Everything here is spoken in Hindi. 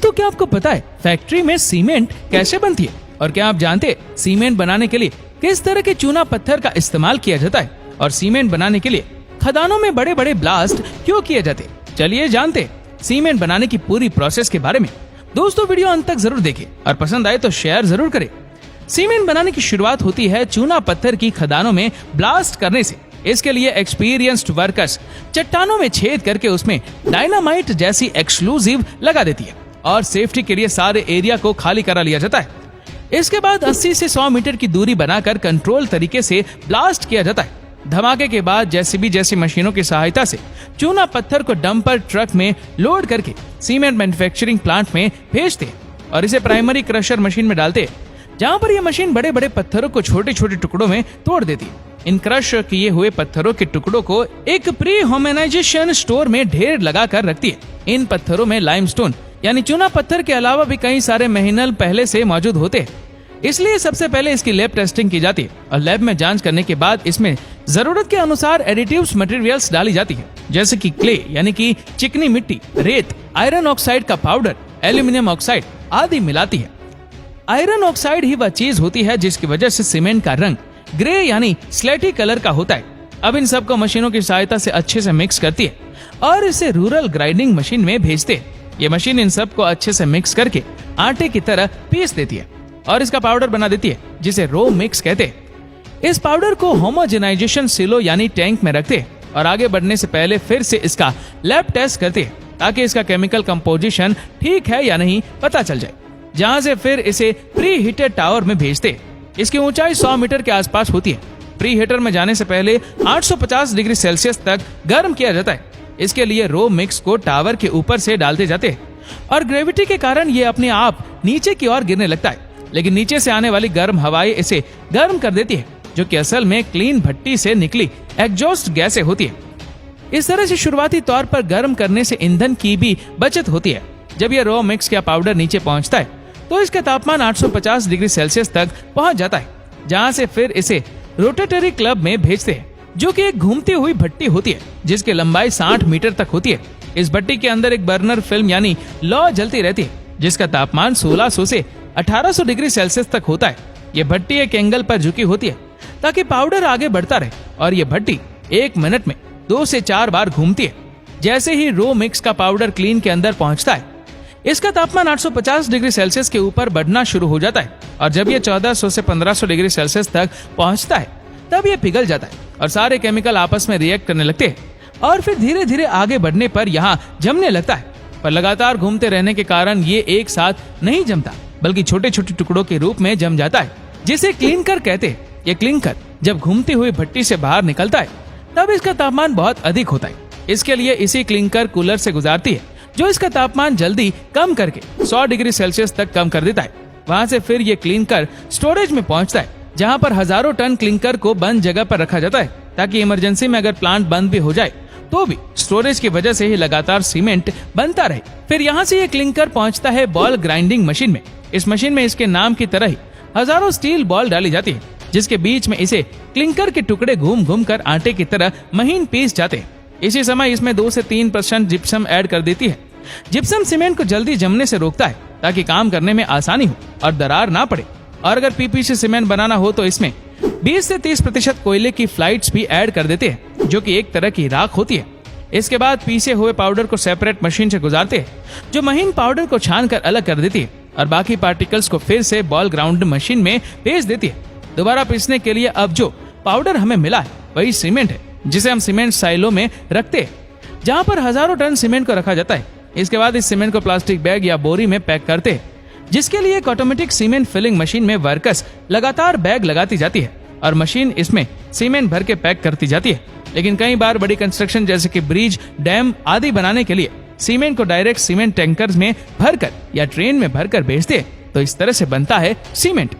दोस्तों, क्या आपको पता है फैक्ट्री में सीमेंट कैसे बनती है? और क्या आप जानते हैं सीमेंट बनाने के लिए किस तरह के चूना पत्थर का इस्तेमाल किया जाता है? और सीमेंट बनाने के लिए खदानों में बड़े बड़े ब्लास्ट क्यों किए जाते? चलिए जानते सीमेंट बनाने की पूरी प्रोसेस के बारे में। दोस्तों, वीडियो अंत तक जरूर देखें और पसंद आए तो शेयर जरूर करें। सीमेंट बनाने की शुरुआत होती है चूना पत्थर की खदानों में ब्लास्ट करने से। इसके लिए एक्सपीरियंस्ड वर्कर्स चट्टानों में छेद करके उसमें डायनामाइट जैसी एक्सप्लोजिव लगा देती है और सेफ्टी के लिए सारे एरिया को खाली करा लिया जाता है। इसके बाद 80 से 100 मीटर की दूरी बनाकर कंट्रोल तरीके से ब्लास्ट किया जाता है। धमाके के बाद जेसीबी जैसी मशीनों की सहायता से चूना पत्थर को डंपर ट्रक में लोड करके सीमेंट मैन्युफैक्चरिंग प्लांट में भेजते हैं और इसे प्राइमरी क्रशर मशीन में डालते हैं, जहां पर यह मशीन बड़े बड़े पत्थरों को छोटे छोटे टुकड़ों में तोड़ देती है। इन क्रश किए हुए पत्थरों के टुकड़ों को एक प्री होमोनाइजेशन स्टोर में ढेर लगा कर रखती है। इन पत्थरों में लाइमस्टोन यानी चूना पत्थर के अलावा भी कई सारे मिनरल पहले से मौजूद होते हैं, इसलिए सबसे पहले इसकी लैब टेस्टिंग की जाती है और लैब में जांच करने के बाद इसमें जरूरत के अनुसार एडिटिव्स मटेरियल्स डाली जाती है, जैसे कि क्ले यानी कि चिकनी मिट्टी, रेत, आयरन ऑक्साइड का पाउडर, एल्यूमिनियम ऑक्साइड आदि मिलाती है। आयरन ऑक्साइड ही वह चीज होती है जिसकी वजह से सीमेंट का रंग ग्रे यानी स्लेटी कलर का होता है। अब इन सबको मशीनों की सहायता से अच्छे से मिक्स करती है और इसे रूरल ग्राइंडिंग मशीन में भेजते हैं। ये मशीन इन सबको अच्छे से मिक्स करके आटे की तरह पीस देती है और इसका पाउडर बना देती है, जिसे रो मिक्स कहते हैं। इस पाउडर को होमोजेनाइजेशन सिलो यानी टैंक में रखते हैं और आगे बढ़ने से पहले फिर से इसका लैब टेस्ट करते हैं ताकि इसका केमिकल कंपोजिशन ठीक है या नहीं पता चल जाए, जहां से फिर इसे प्री हीटेड टावर में भेजते हैं। इसकी ऊंचाई 100 मीटर के आसपास होती है। प्री हीटर में जाने से पहले 850 डिग्री सेल्सियस तक गर्म किया जाता है। इसके लिए रो मिक्स को टावर के ऊपर से डालते जाते हैं और ग्रेविटी के कारण ये अपने आप नीचे की ओर गिरने लगता है, लेकिन नीचे से आने वाली गर्म हवाएं इसे गर्म कर देती है, जो कि असल में क्लीन भट्टी से निकली एग्जॉस्ट गैसें होती है। इस तरह से शुरुआती तौर पर गर्म करने से ईंधन की भी बचत होती है। जब यह रो मिक्स का पाउडर नीचे पहुंचता है तो इसका तापमान 850 डिग्री सेल्सियस तक पहुंच जाता है, जहां से फिर इसे रोटेटरी क्लब में भेजते हैं, जो कि एक घूमती हुई भट्टी होती है जिसकी लंबाई 60 मीटर तक होती है। इस भट्टी के अंदर एक बर्नर फिल्म यानी लौ जलती रहती है, जिसका तापमान 1600 से 1800 डिग्री सेल्सियस तक होता है। ये भट्टी एक एंगल पर झुकी होती है ताकि पाउडर आगे बढ़ता रहे और ये भट्टी 1 मिनट में 2 से 4 बार घूमती है। जैसे ही रो मिक्स का पाउडर क्लीन के अंदर पहुंचता है, इसका तापमान 850 डिग्री सेल्सियस के ऊपर बढ़ना शुरू हो जाता है और जब ये 1400 से 1500 डिग्री सेल्सियस तक पहुंचता है, तब ये पिघल जाता है और सारे केमिकल आपस में रिएक्ट करने लगते हैं और फिर धीरे धीरे आगे बढ़ने पर यहाँ जमने लगता है। पर लगातार घूमते रहने के कारण ये एक साथ नहीं जमता, बल्कि छोटे छोटे टुकड़ों के रूप में जम जाता है, जिसे क्लिंकर कहते हैं। ये क्लिंकर जब घूमती हुई भट्टी से बाहर निकलता है, तब इसका तापमान बहुत अधिक होता है। इसके लिए इसी क्लिंकर कूलर से गुजारती है, जो इसका तापमान जल्दी कम करके 100 डिग्री सेल्सियस तक कम कर देता है। वहां से फिर ये क्लिंकर स्टोरेज में पहुंचता है, जहां पर हजारों टन क्लिंकर को बंद जगह पर रखा जाता है, ताकि इमरजेंसी में अगर प्लांट बंद भी हो जाए तो भी स्टोरेज की वजह से ही लगातार सीमेंट बनता रहे। फिर यहाँ से ये क्लिंकर पहुंचता है बॉल ग्राइंडिंग मशीन में। इस मशीन में इसके नाम की तरह ही हजारों स्टील बॉल डाली जाती है, जिसके बीच में इसे क्लिंकर के टुकड़े घूम घूम कर आटे की तरह महीन पीस जाते हैं। इसी समय इसमें 2 से 3% जिप्सम ऐड कर देती है। जिप्सम सीमेंट को जल्दी जमने से रोकता है ताकि काम करने में आसानी हो और दरार ना पड़े। और अगर पीपीसी सीमेंट बनाना हो तो इसमें 20 से 30% कोयले की फ्लाइट्स भी ऐड कर देते हैं, जो कि एक तरह की राख होती है। इसके बाद पीसे हुए पाउडर को सेपरेट मशीन से गुजारते हैं, जो महीन पाउडर को छान कर अलग कर देती है और बाकी पार्टिकल्स को फिर से बॉल ग्राउंड मशीन में भेज देती है। दोबारा पीसने के लिए अब जो पाउडर हमें मिला है वही सीमेंट है, जिसे हम सीमेंट साइलो में रखते हैं, जहाँ पर हजारों टन सीमेंट को रखा जाता है। इसके बाद इस सीमेंट को प्लास्टिक बैग या बोरी में पैक करते हैं, जिसके लिए एक ऑटोमेटिक सीमेंट फिलिंग मशीन में वर्कर्स लगातार बैग लगाती जाती है और मशीन इसमें सीमेंट भर के पैक करती जाती है। लेकिन कई बार बड़ी कंस्ट्रक्शन जैसे कि ब्रिज, डैम आदि बनाने के लिए सीमेंट को डायरेक्ट सीमेंट टैंकर्स में भरकर या ट्रेन में भरकर भेजते हैं, तो इस तरह से बनता है सीमेंट।